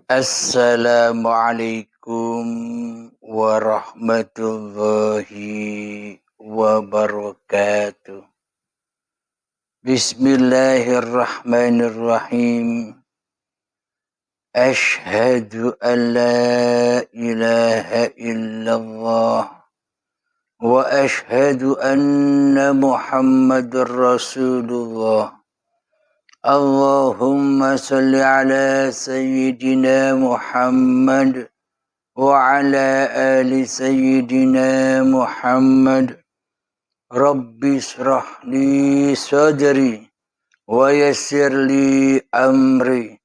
Assalamualaikum warahmatullahi wabarakatuh. Bismillahirrahmanirrahim. Ashhadu an la ilaha illallah wa ashhadu anna Muhammadar Rasulullah. Allahumma salli ala Sayyidina Muhammad wa ala ali Sayyidina Muhammad. Rabbi shrah li sadri wa yassir li amri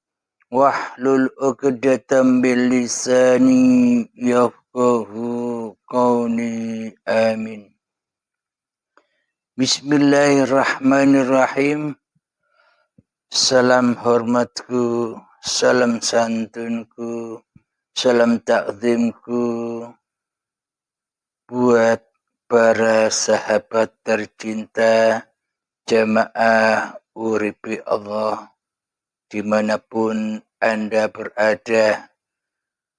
wahlul 'uqdatam min lisani yafqahu qawli. Amin. Bismillahirrahmanirrahim. Salam hormatku, salam santunku, salam takzimku buat para sahabat tercinta jamaah Uripi Allah dimanapun Anda berada,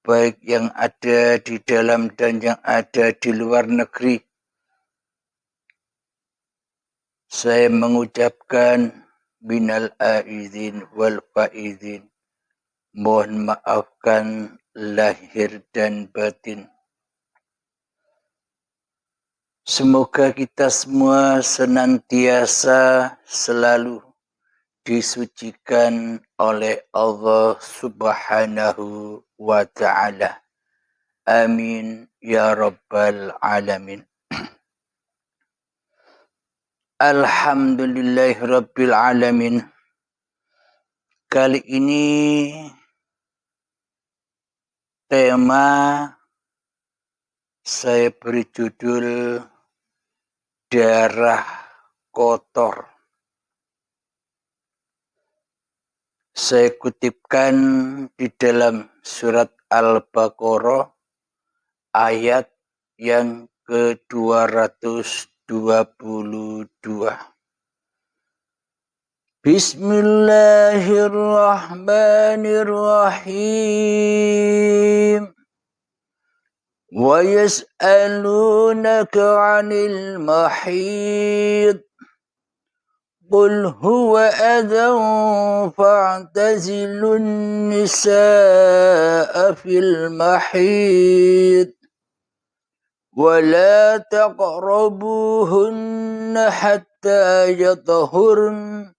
baik yang ada di dalam dan yang ada di luar negeri. Saya mengucapkan minal aizin wal faizin, mohon maafkan lahir dan batin. Semoga kita semua senantiasa selalu disucikan oleh Allah Subhanahu wa ta'ala. Amin ya rabbal alamin. Alhamdulillahirabbil alamin. Kali ini tema saya beri judul darah kotor. Saya kutipkan di dalam surat Al-Baqarah ayat yang ke-222. Bismillahirrahmanirrahim. Wa yas'alunaka 'anil mahid. Qul huwa adhan fa'tazilun nisaa fil mahid. ولا تقربوهن حتى يطهرن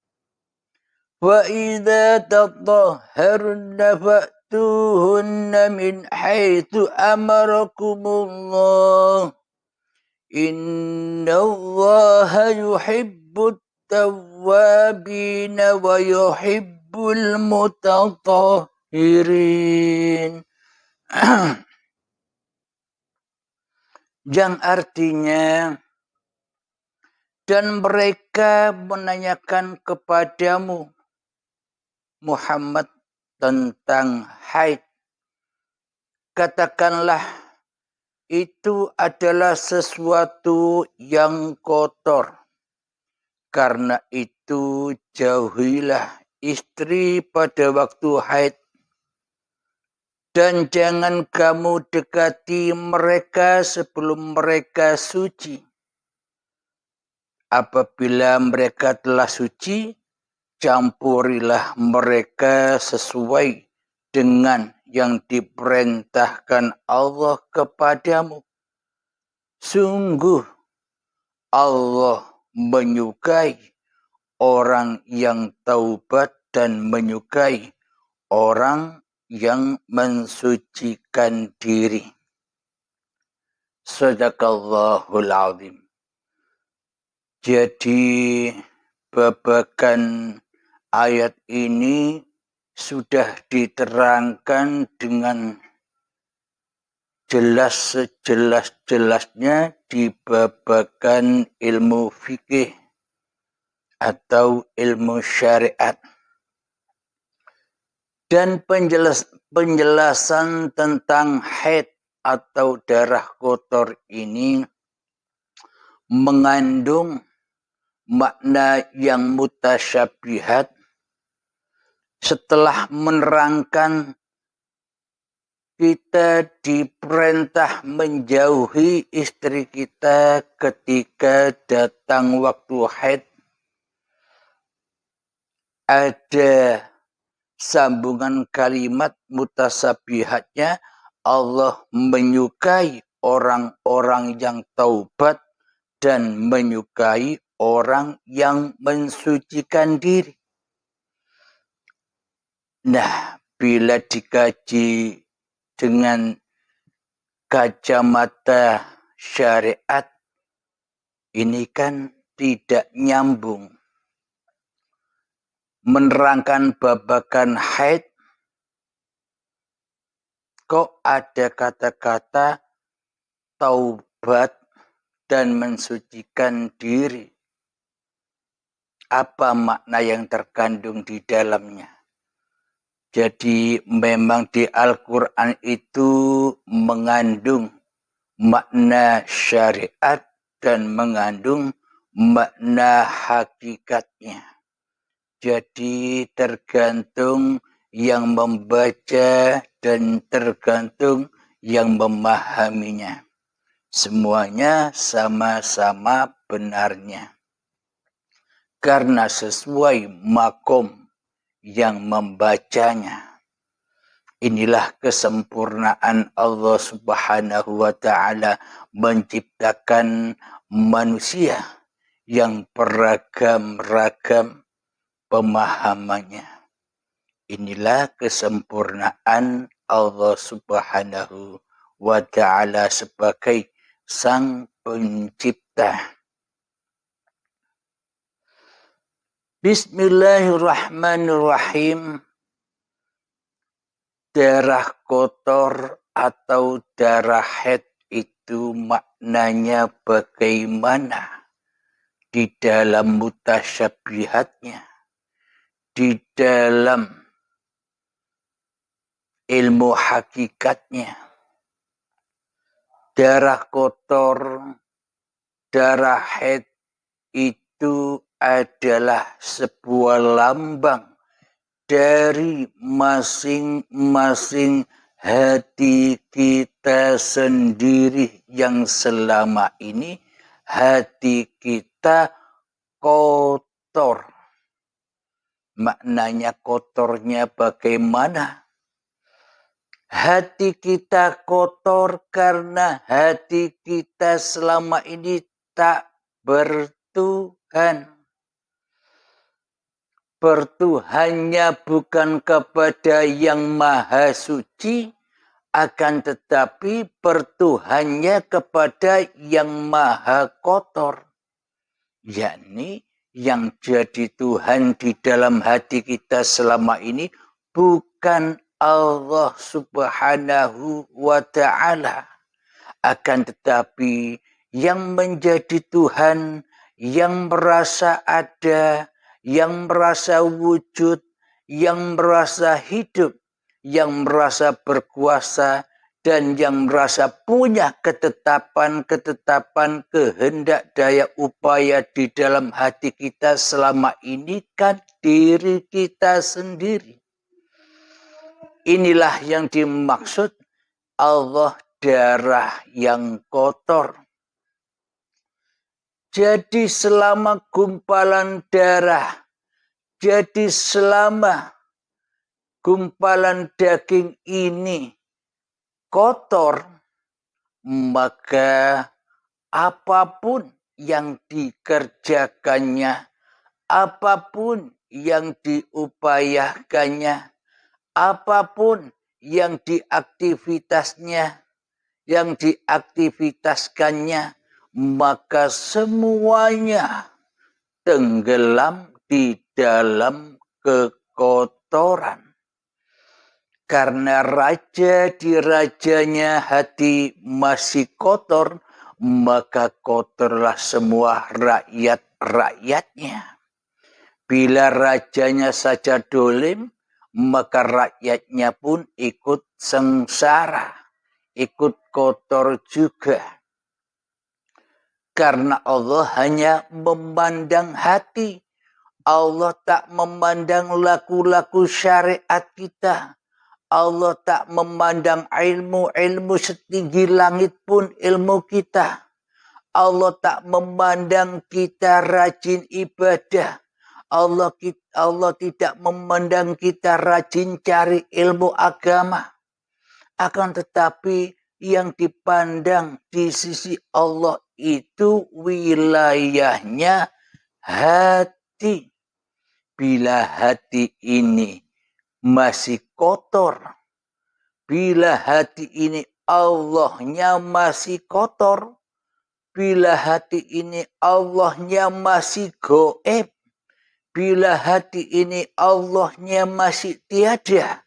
وإذا تطهرن فأتوهن من حيث أمركم الله إن الله يحب التوابين ويحب المتطهرين. Yang artinya, dan mereka menanyakan kepadamu Muhammad tentang haid. Katakanlah itu adalah sesuatu yang kotor. Karena itu jauhilah istri pada waktu haid. Dan jangan kamu dekati mereka sebelum mereka suci. Apabila mereka telah suci, campurilah mereka sesuai dengan yang diperintahkan Allah kepadamu. Sungguh Allah menyukai orang yang taubat dan menyukai orang yang mensucikan diri. Sadaqallahul azim. Jadi babakan ayat ini sudah diterangkan dengan jelas sejelas-jelasnya di babakan ilmu fikih atau ilmu syariat. Dan penjelasan tentang haid atau darah kotor ini mengandung makna yang mutasyabihat setelah menerangkan kita diperintah menjauhi istri kita ketika datang waktu haid. Ada sambungan kalimat mutasabihatnya, Allah menyukai orang-orang yang taubat dan menyukai orang yang mensucikan diri. Nah, bila dikaji dengan kacamata syariat, ini kan tidak nyambung. Menerangkan babakan haid, kok ada kata-kata taubat dan mensucikan diri. Apa makna yang terkandung di dalamnya? Jadi memang di Al-Quran itu mengandung makna syariat dan mengandung makna hakikatnya. Jadi tergantung yang membaca dan tergantung yang memahaminya. Semuanya sama-sama benarnya. Karena sesuai makom yang membacanya. Inilah kesempurnaan Allah Subhanahu wa ta'ala menciptakan manusia yang beragam-ragam pemahamannya. Inilah kesempurnaan Allah Subhanahu wa ta'ala sebagai sang pencipta. Bismillahirrahmanirrahim. Darah kotor atau darah haid itu maknanya bagaimana di dalam mutasyabihatnya, di dalam ilmu hakikatnya. Darah kotor, darah haid itu adalah sebuah lambang dari masing-masing hati kita sendiri yang selama ini hati kita kotor. Maknanya kotornya bagaimana? Hati kita kotor karena hati kita selama ini tak bertuhan. Bertuhannya bukan kepada yang maha suci, akan tetapi bertuhannya kepada yang maha kotor. Yakni yang jadi Tuhan di dalam hati kita selama ini bukan Allah Subhanahu wa ta'ala. Akan tetapi yang menjadi Tuhan, yang merasa ada, yang merasa wujud, yang merasa hidup, yang merasa berkuasa, dan yang merasa punya ketetapan-ketetapan kehendak daya upaya di dalam hati kita selama ini kan diri kita sendiri. Inilah yang dimaksud Allah darah yang kotor. Jadi selama gumpalan darah, jadi selama gumpalan daging ini kotor, maka apapun yang dikerjakannya, apapun yang diupayakannya, apapun yang diaktivitaskannya, maka semuanya tenggelam di dalam kekotoran. Karena raja di rajanya hati masih kotor, maka kotorlah semua rakyat-rakyatnya. Bila rajanya saja dolim, maka rakyatnya pun ikut sengsara, ikut kotor juga. Karena Allah hanya memandang hati. Allah tak memandang laku-laku syariat kita. Allah tak memandang ilmu setinggi langit pun ilmu kita. Allah tak memandang kita rajin ibadah. Allah tidak memandang kita rajin cari ilmu agama. Akan tetapi yang dipandang di sisi Allah itu wilayahnya hati. Bila hati ini masih kotor, bila hati ini Allahnya masih kotor, bila hati ini Allahnya masih goib, bila hati ini Allahnya masih tiada,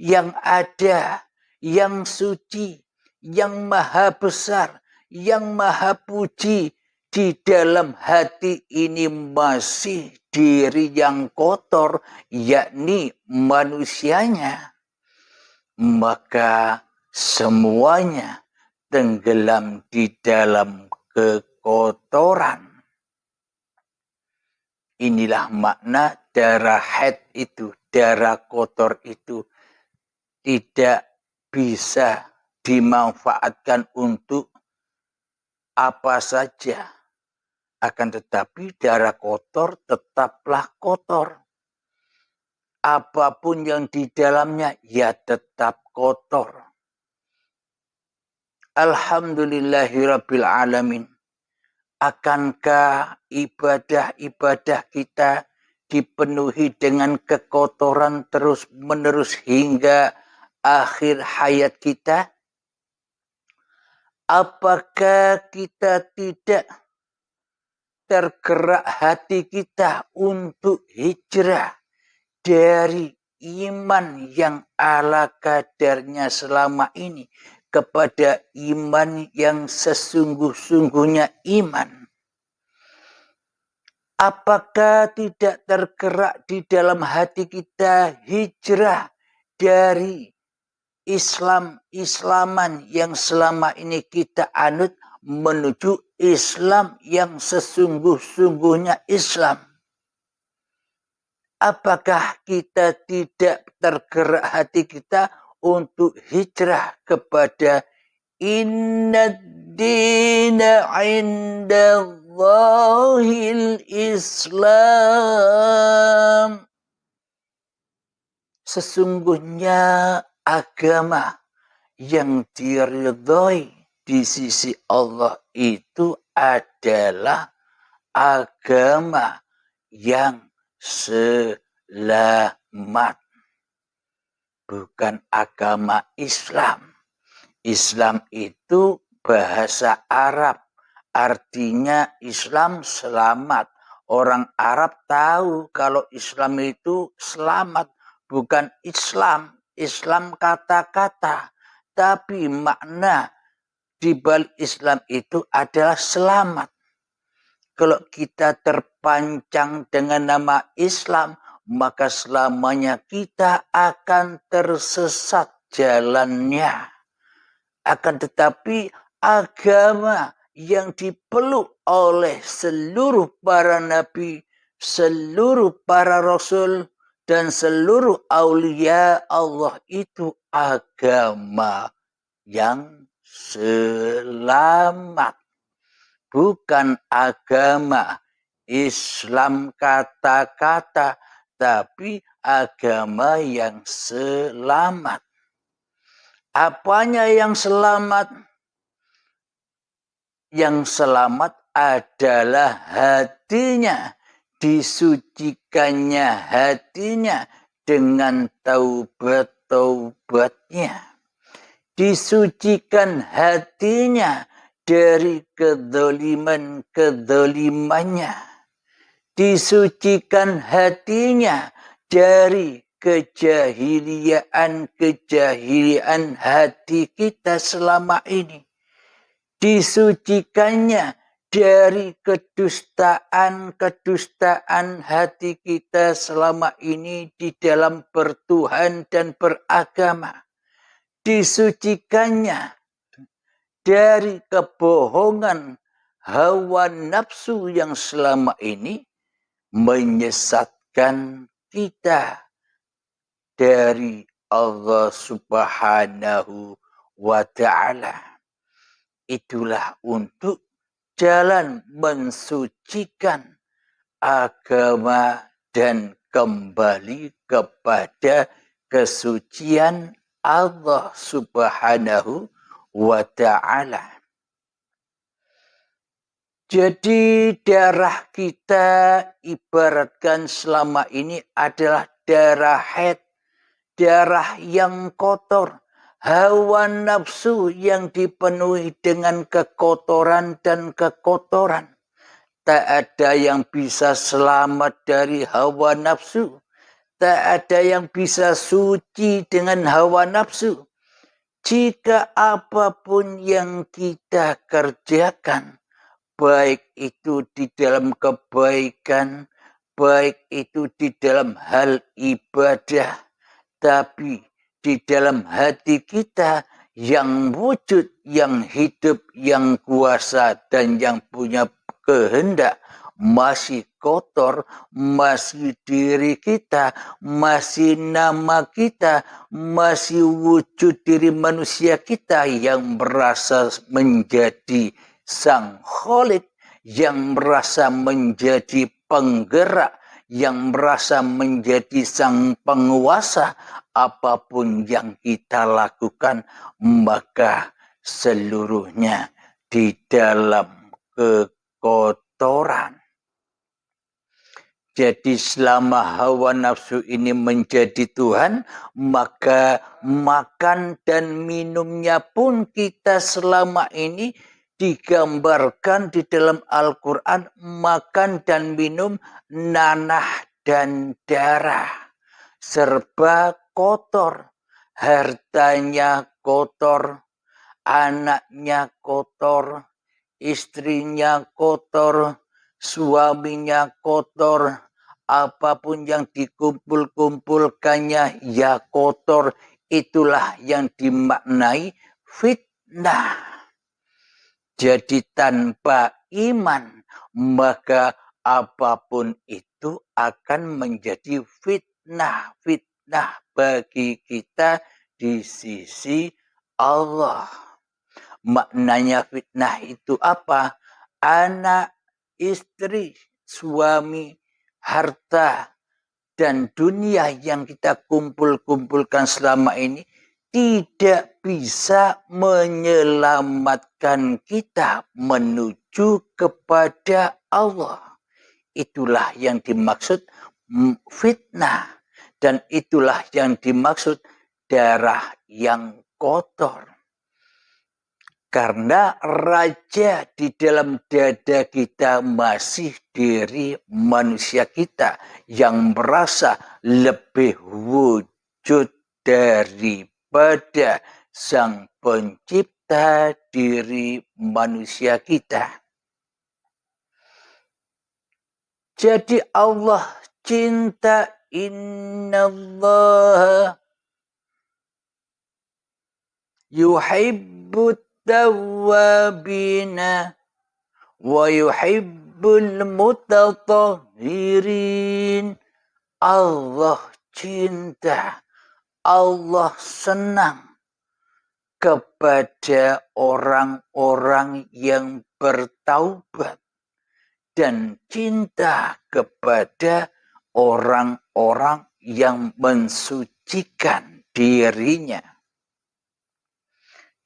yang ada, yang suci, yang maha besar, yang maha puji, di dalam hati ini masih diri yang kotor, yakni manusianya, maka semuanya tenggelam di dalam kekotoran. Inilah makna darah haid itu, darah kotor itu tidak bisa dimanfaatkan untuk apa saja. Akan tetapi darah kotor tetaplah kotor. Apapun yang di dalamnya ya tetap kotor. Alhamdulillahirabbil alamin. Akankah ibadah-ibadah kita dipenuhi dengan kekotoran terus-menerus hingga akhir hayat kita? Apakah kita tidak tergerak hati kita untuk hijrah dari iman yang ala kadarnya selama ini kepada iman yang sesungguh-sungguhnya iman? Apakah tidak tergerak di dalam hati kita hijrah dari Islaman yang selama ini kita anut menuju Islam yang sesungguh-sungguhnya Islam? Apakah kita tidak tergerak hati kita untuk hijrah kepada Inna dina indallahil Islam? Sesungguhnya agama yang diridhoi di sisi Allah itu adalah agama yang selamat, bukan agama Islam. Islam itu bahasa Arab, artinya Islam selamat. Orang Arab tahu kalau Islam itu selamat, bukan Islam. Islam kata-kata, tapi makna di balik Islam itu adalah selamat. Kalau kita terpancang dengan nama Islam, maka selamanya kita akan tersesat jalannya. Akan tetapi agama yang dipeluk oleh seluruh para nabi, seluruh para rasul, dan seluruh aulia Allah itu agama yang selamat. Bukan agama Islam kata-kata, tapi agama yang selamat. Apanya yang selamat? Yang selamat adalah hatinya, disucikannya hatinya dengan taubat-taubatnya. Disucikan hatinya dari kedoliman-kedolimannya. Disucikan hatinya dari kejahiliaan hati kita selama ini. Disucikannya dari kedustaan hati kita selama ini di dalam bertuhan dan beragama. Disucikannya dari kebohongan hawa nafsu yang selama ini menyesatkan kita dari Allah Subhanahu wa Ta'ala. Itulah untuk jalan mensucikan agama dan kembali kepada kesucian Allah Subhanahu wa Ta'ala. Jadi darah kita ibaratkan selama ini adalah darah haid, darah yang kotor, hawa nafsu yang dipenuhi dengan kekotoran dan kekotoran. Tak ada yang bisa selamat dari hawa nafsu. Tak ada yang bisa suci dengan hawa nafsu. Jika apapun yang kita kerjakan, baik itu di dalam kebaikan, baik itu di dalam hal ibadah, tapi di dalam hati kita yang wujud, yang hidup, yang kuasa, dan yang punya kehendak masih kotor, masih diri kita, masih nama kita, masih wujud diri manusia kita yang merasa menjadi sang Kholik, yang merasa menjadi penggerak, yang merasa menjadi sang penguasa. Apapun yang kita lakukan, maka seluruhnya di dalam kekotoran. Jadi selama hawa nafsu ini menjadi Tuhan, maka makan dan minumnya pun kita selama ini digambarkan di dalam Al-Quran, makan dan minum nanah dan darah. Serba kotor, hartanya kotor, anaknya kotor, istrinya kotor, suaminya kotor, apapun yang dikumpul-kumpulkannya ya kotor. Itulah yang dimaknai fitnah. Jadi tanpa iman, maka apapun itu akan menjadi fitnah. Fitnah bagi kita di sisi Allah. Maknanya fitnah itu apa? Anak, istri, suami, harta, dan dunia yang kita kumpulkan selama ini tidak bisa menyelamatkan kita menuju kepada Allah. Itulah yang dimaksud fitnah. Dan itulah yang dimaksud darah yang kotor. Karena raja di dalam dada kita masih diri manusia kita yang merasa lebih wujud daripada sang pencipta diri manusia kita. Jadi Allah cinta, innallaha yuhibbut tawwabina wa yuhibbul mutatahhirin. Allah cinta, Allah senang kepada orang-orang yang bertaubat dan cinta kepada orang-orang yang mensucikan dirinya.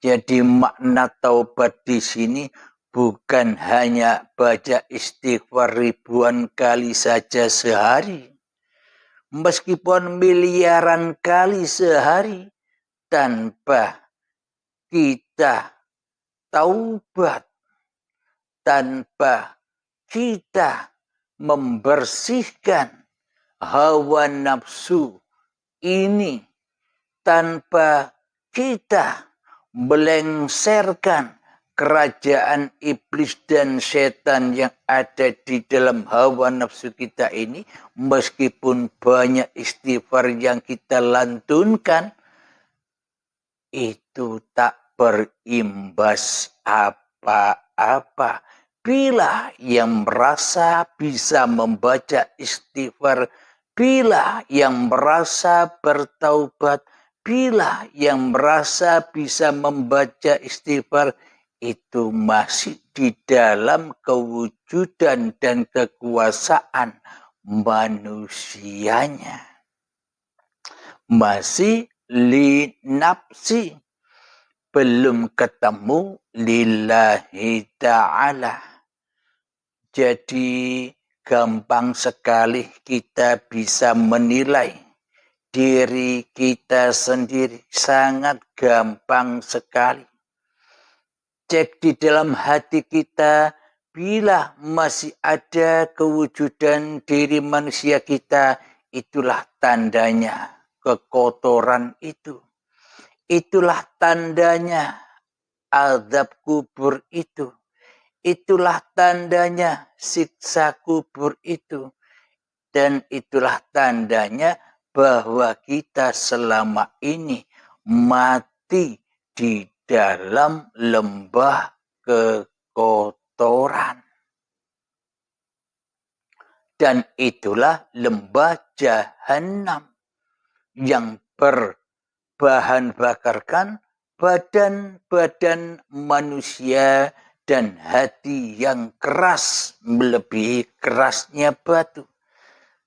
Jadi makna taubat di sini bukan hanya baca istighfar ribuan kali saja sehari. Meskipun miliaran kali sehari, tanpa kita taubat, tanpa kita membersihkan hawa nafsu ini, tanpa kita melengsarkan kerajaan iblis dan setan yang ada di dalam hawa nafsu kita ini, meskipun banyak istighfar yang kita lantunkan, itu tak berimbas apa-apa. Bila yang merasa bisa membaca istighfar, bila yang merasa bertaubat, bila yang merasa bisa membaca istighfar itu masih di dalam kewujudan dan kekuasaan manusianya. Masih li nafsi, belum ketemu lillahi ta'ala. Jadi gampang sekali kita bisa menilai diri kita sendiri, sangat gampang sekali. Cek di dalam hati kita, bila masih ada kewujudan diri manusia kita, itulah tandanya kekotoran itu. Itulah tandanya azab kubur itu. Itulah tandanya siksa kubur itu. Dan itulah tandanya bahwa kita selama ini mati di dalam lembah kekotoran. Dan itulah lembah jahanam yang berbahan bakarkan badan-badan manusia dan hati yang keras melebihi kerasnya batu.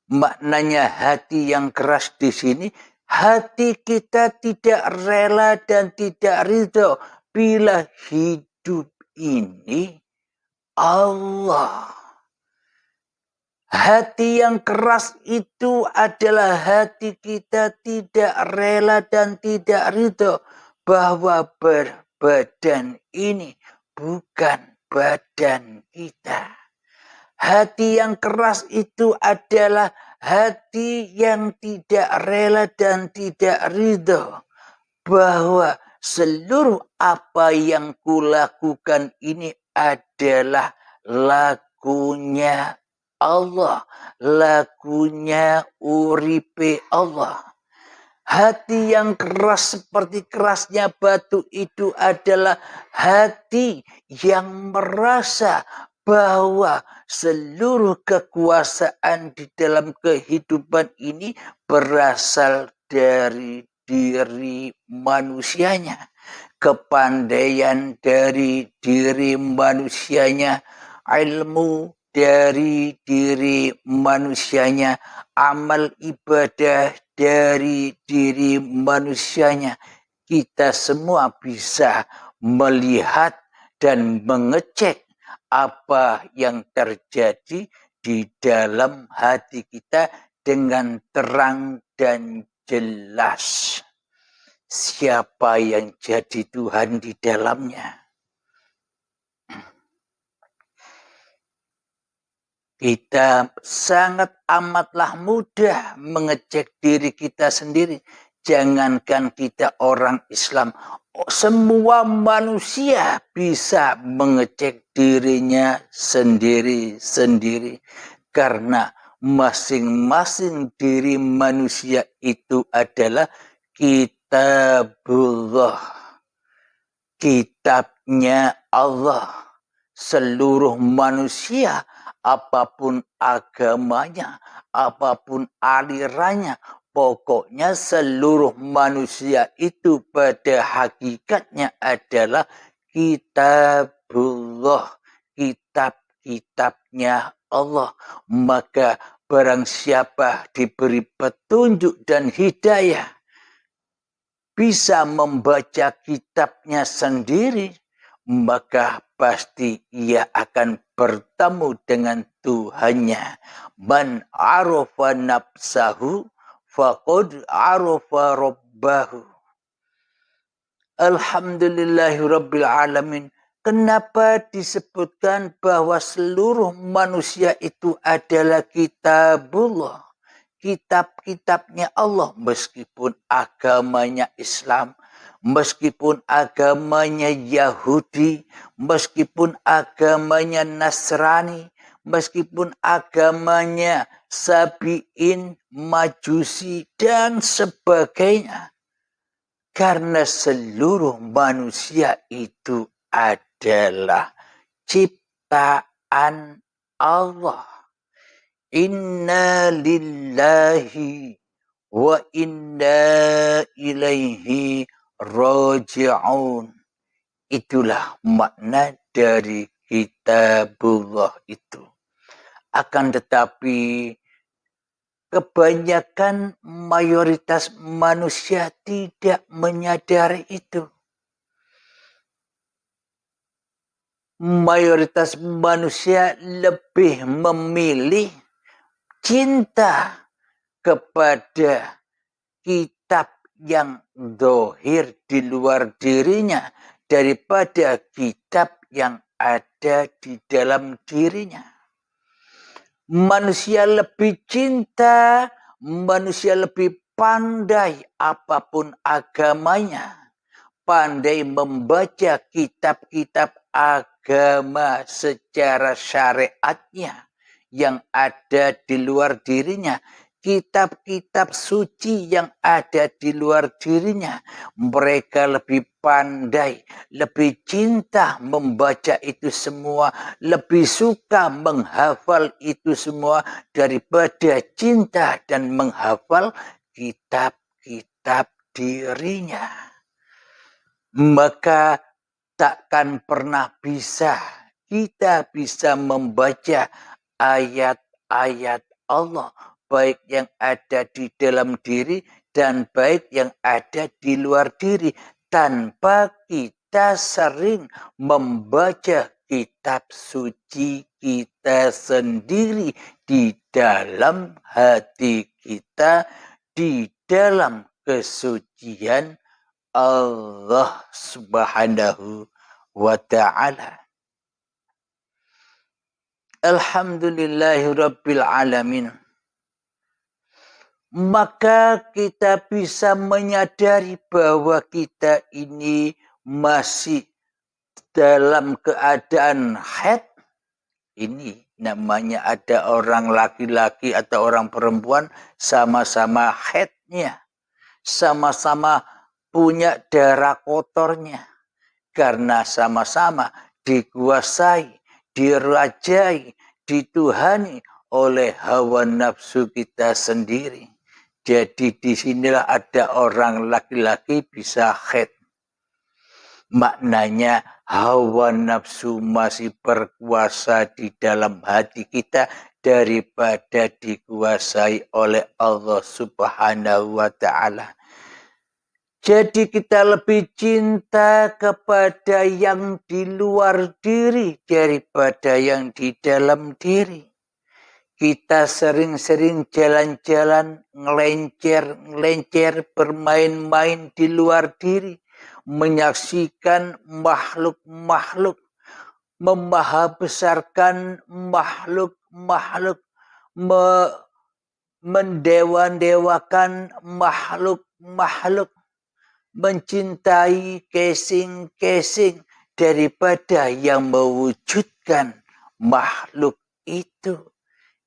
Maknanya hati yang keras di sini, hati kita tidak rela dan tidak ridho bila hidup ini Allah. Hati yang keras itu adalah hati kita tidak rela dan tidak ridho bahwa badan ini bukan badan kita. Hati yang keras itu adalah hati yang tidak rela dan tidak ridho bahwa seluruh apa yang kulakukan ini adalah lakunya Allah, lakunya uripe Allah. Hati yang keras seperti kerasnya batu itu adalah hati yang merasa bahwa seluruh kekuasaan di dalam kehidupan ini berasal dari diri manusianya. Kepandaian dari diri manusianya, ilmu dari diri manusianya, amal ibadah dari diri manusianya. Kita semua bisa melihat dan mengecek apa yang terjadi di dalam hati kita dengan terang dan jelas. Siapa yang jadi Tuhan di dalamnya? Kita sangat amatlah mudah mengecek diri kita sendiri. Jangankan kita orang Islam, semua manusia bisa mengecek dirinya sendiri-sendiri. Karena masing-masing diri manusia itu adalah kitabullah. Kitabnya Allah. Seluruh manusia, apapun agamanya, apapun alirannya, pokoknya seluruh manusia itu pada hakikatnya adalah kitabullah, kitab-kitabnya Allah. Maka barang siapa diberi petunjuk dan hidayah, bisa membaca kitabnya sendiri, maka pasti ia akan bertemu dengan Tuhannya. Man arafa nafsahu faqad arafa rabbahu. Alhamdulillahirabbil alamin. Kenapa disebutkan bahwa seluruh manusia itu adalah kitabullah? Kitab-kitabnya Allah, meskipun agamanya Islam, meskipun agamanya Yahudi, meskipun agamanya Nasrani, meskipun agamanya Sabi'in, Majusi, dan sebagainya. Karena seluruh manusia itu adalah ciptaan Allah. Inna lillahi wa inna ilaihi raji'un. Itulah makna dari kitabullah itu. Akan tetapi kebanyakan mayoritas manusia tidak menyadari itu. Mayoritas manusia lebih memilih cinta kepada kitab yang zahir di luar dirinya daripada kitab yang ada di dalam dirinya. Manusia lebih cinta, manusia lebih pandai apapun agamanya, pandai membaca kitab-kitab agama secara syariatnya yang ada di luar dirinya, kitab-kitab suci yang ada di luar dirinya. Mereka lebih pandai, lebih cinta membaca itu semua, lebih suka menghafal itu semua daripada cinta dan menghafal kitab-kitab dirinya. Maka takkan pernah kita bisa membaca ayat-ayat Allah, baik yang ada di dalam diri dan baik yang ada di luar diri, tanpa kita sering membaca kitab suci kita sendiri di dalam hati kita, di dalam kesucian Allah Subhanahu wa ta'ala. Alhamdulillahirabbil alamin. Maka kita bisa menyadari bahwa kita ini masih dalam keadaan haid. Ini namanya ada orang laki-laki atau orang perempuan sama-sama haidnya, sama-sama punya darah kotornya, karena sama-sama dikuasai, dirajai, dituhani oleh hawa nafsu kita sendiri. Jadi disinilah ada orang laki-laki bisa haid. Maknanya hawa nafsu masih berkuasa di dalam hati kita daripada dikuasai oleh Allah Subhanahu wa ta'ala. Jadi kita lebih cinta kepada yang di luar diri daripada yang di dalam diri. Kita sering-sering jalan-jalan, ngelencer, bermain-main di luar diri, menyaksikan makhluk-makhluk, memahabesarkan makhluk-makhluk, mendewa-dewakan makhluk-makhluk, mencintai casing-casing daripada yang mewujudkan makhluk itu.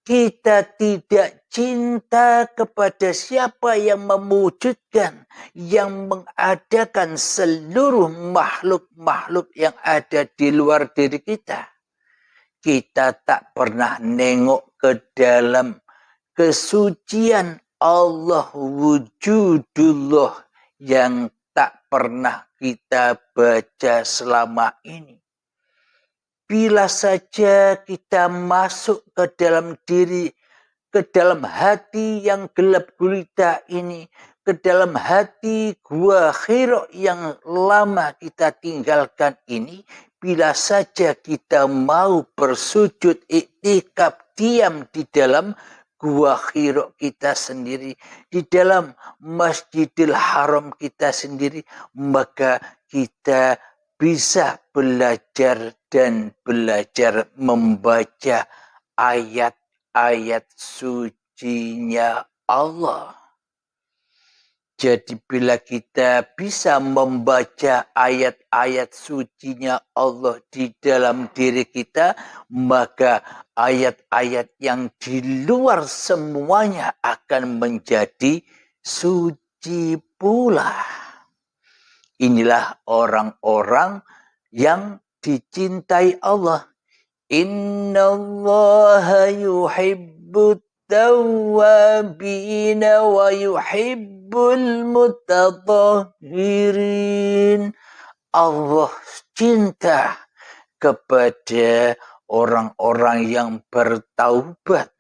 Kita tidak cinta kepada siapa yang mewujudkan, yang mengadakan seluruh makhluk-makhluk yang ada di luar diri kita. Kita tak pernah nengok ke dalam kesucian Allah wujudullah yang tak pernah kita baca selama ini. Bila saja kita masuk ke dalam diri, ke dalam hati yang gelap gulita ini, ke dalam hati gua Hira yang lama kita tinggalkan ini, bila saja kita mau bersujud iktikaf diam di dalam gua Hira kita sendiri, di dalam Masjidil Haram kita sendiri, maka kita bisa belajar dan belajar membaca ayat-ayat sucinya Allah. Jadi bila kita bisa membaca ayat-ayat sucinya Allah di dalam diri kita, maka ayat-ayat yang di luar semuanya akan menjadi suci pula. Inilah orang-orang yang dicintai Allah. Innallaha yuhibbut التوابين ويحب المتطهرين. Allah cinta kepada orang-orang yang bertaubat,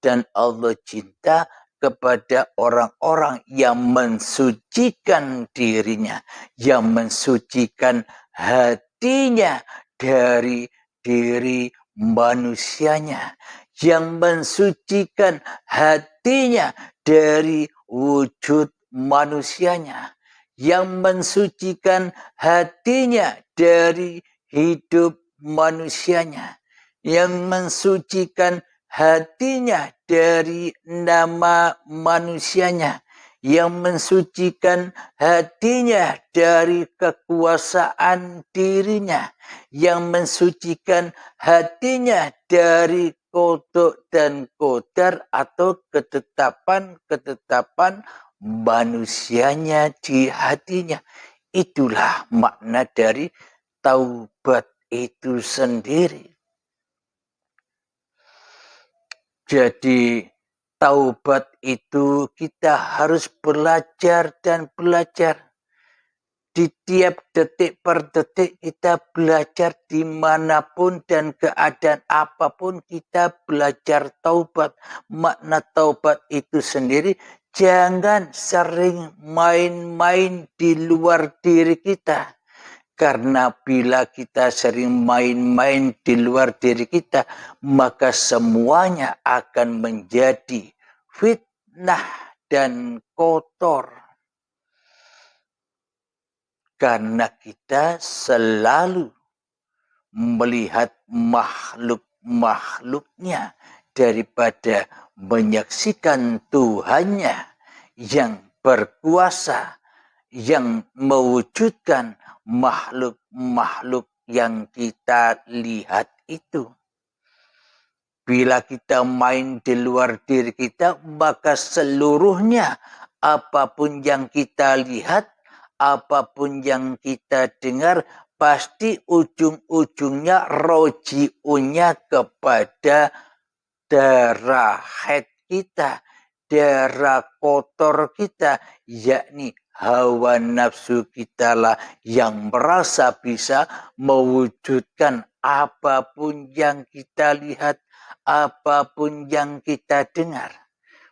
dan Allah cinta kepada orang-orang yang mensucikan dirinya, yang mensucikan hatinya dari diri manusianya, yang mensucikan hatinya dari wujud manusianya, yang mensucikan hatinya dari hidup manusianya, yang mensucikan hatinya dari nama manusianya, yang mensucikan hatinya dari kekuasaan dirinya, yang mensucikan hatinya dari kodok dan kodar atau ketetapan-ketetapan manusianya di hatinya. Itulah makna dari taubat itu sendiri. Jadi taubat itu kita harus belajar dan belajar. Di tiap detik per detik kita belajar dimanapun dan keadaan apapun kita belajar taubat. Makna taubat itu sendiri, jangan sering main-main di luar diri kita. Karena bila kita sering main-main di luar diri kita, maka semuanya akan menjadi fitnah dan kotor. Karena kita selalu melihat makhluk-makhluknya daripada menyaksikan Tuhannya yang berkuasa, yang mewujudkan makhluk-makhluk yang kita lihat itu. Bila kita main di luar diri kita, maka seluruhnya apapun yang kita lihat, apapun yang kita dengar, pasti ujung-ujungnya roji'unya kepada darah haid kita, darah kotor kita, yakni hawa nafsu kita lah yang merasa bisa mewujudkan apapun yang kita lihat, apapun yang kita dengar.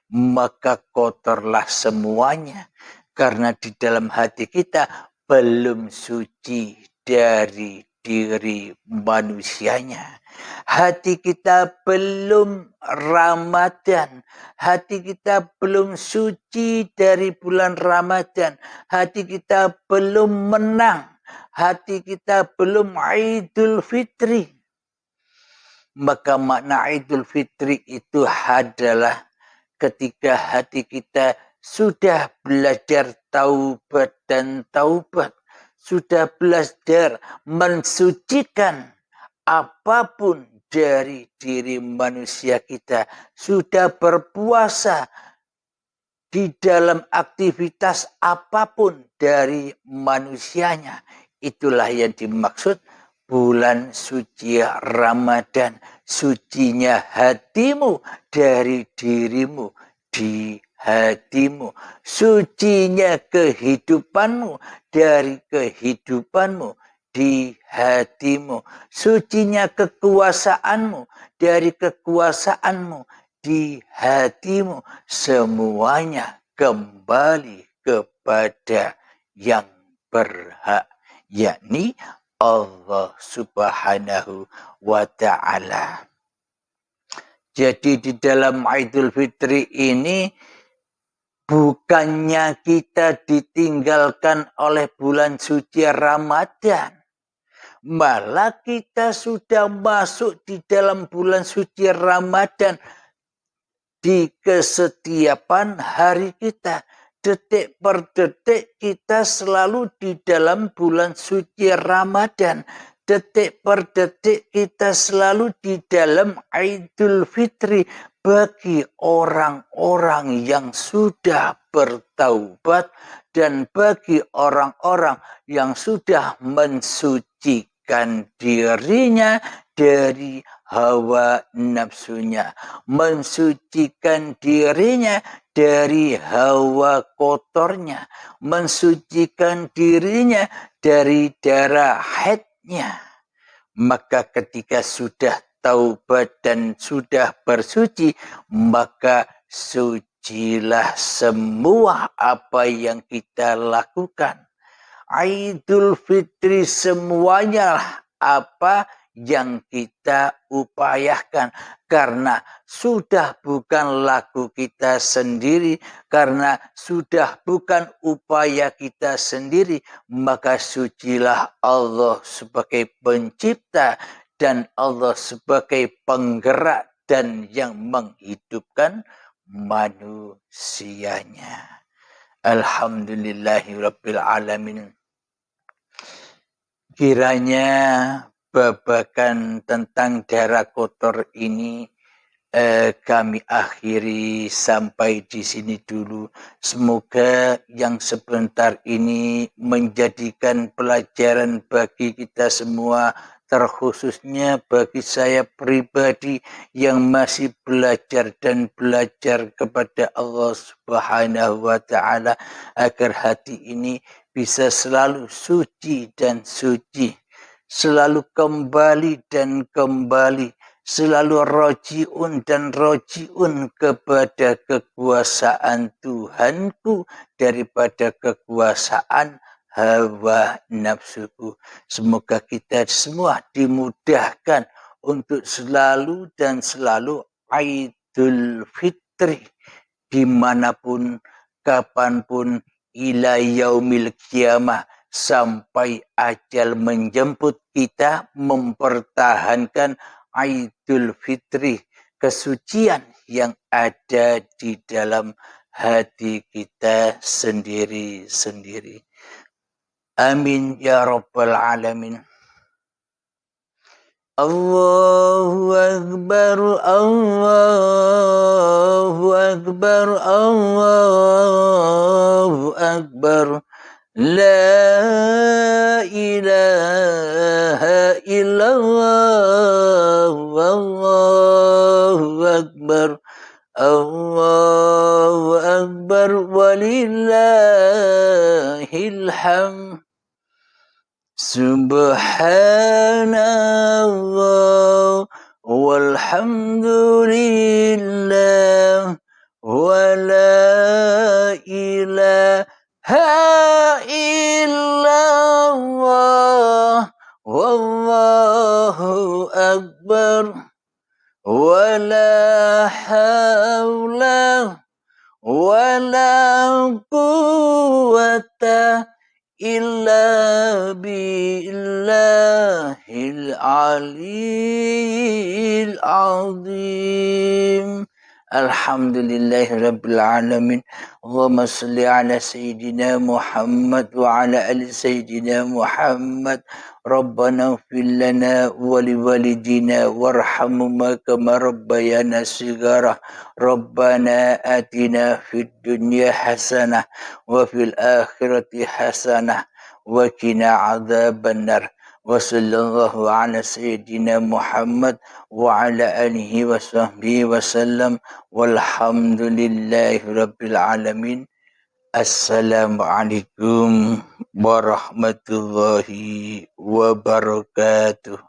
Maka kotorlah semuanya, karena di dalam hati kita belum suci dari diri manusianya. Hati kita belum Ramadan, hati kita belum suci dari bulan Ramadan, hati kita belum menang, hati kita belum Idul Fitri. Maka makna Idul Fitri itu adalah ketika hati kita sudah belajar taubat dan taubat, sudah belajar mensucikan apapun dari diri manusia kita, sudah berpuasa di dalam aktivitas apapun dari manusianya. Itulah yang dimaksud bulan suci Ramadan. Sucinya hatimu dari dirimu di hatimu. Sucinya kehidupanmu dari kehidupanmu di hatimu. Sucinya kekuasaanmu dari kekuasaanmu di hatimu. Semuanya kembali kepada yang berhak, yakni Allah Subhanahu wa ta'ala. Jadi di dalam Idul Fitri ini bukannya kita ditinggalkan oleh bulan suci Ramadan, malah kita sudah masuk di dalam bulan suci Ramadan di kesetiapan hari kita. Detik per detik kita selalu di dalam bulan suci Ramadan. Detik per detik kita selalu di dalam Idul Fitri. Bagi orang-orang yang sudah bertaubat dan bagi orang-orang yang sudah mensucikan dirinya dari hawa nafsunya, mensucikan dirinya dari hawa kotornya, mensucikan dirinya dari darah haidnya. Maka ketika sudah taubat dan sudah bersuci, maka sucilah semua apa yang kita lakukan. Idul Fitri semuanya apa yang kita upayakan, karena sudah bukan laku kita sendiri, karena sudah bukan upaya kita sendiri, maka sucilah Allah sebagai pencipta dan Allah sebagai penggerak dan yang menghidupkan manusianya. Alhamdulillahirabbil alamin. Kiranya babakan tentang darah kotor ini kami akhiri sampai di sini dulu. Semoga yang sebentar ini menjadikan pelajaran bagi kita semua, terkhususnya bagi saya pribadi yang masih belajar dan belajar kepada Allah Subhanahu wa Ta'ala, agar hati ini bisa selalu suci dan suci, selalu kembali dan kembali, selalu rojiun dan rojiun kepada kekuasaan Tuhanku daripada kekuasaan hawa nafsuku. Semoga kita semua dimudahkan untuk selalu dan selalu Idul Fitri dimanapun, kapanpun, ila yaumil qiyamah, sampai ajal menjemput kita, mempertahankan Idul Fitri, kesucian yang ada di dalam hati kita sendiri-sendiri. Amin ya rabbal alamin. Allahu Akbar, Allahu Akbar, Allahu Akbar. La ilaha illallah, Allahu Akbar, Allahu Akbar, walillahil hamd. Subhanallah walhamdulillah wa la ilaha illallah wallahu akbar wa la hawla wa la quwwata illa billahil aliyyil azim. Alhamdulillahirabbil alamin. Allahumma shalli ala sayyidina Muhammad wa ala ali sayyidina Muhammad. Rabbana ighfir lana wa liwalidina warhamhuma kama rabbayana shighara. Rabbana atina fid dunya hasanah wa fil akhirati hasanah wa qina adzabannar. Wa sallallahu ala sayyidina Muhammad wa ala alihi wa sahbihi wa sallam, walhamdulillahi rabbil alamin. Assalamualaikum warahmatullahi wabarakatuh.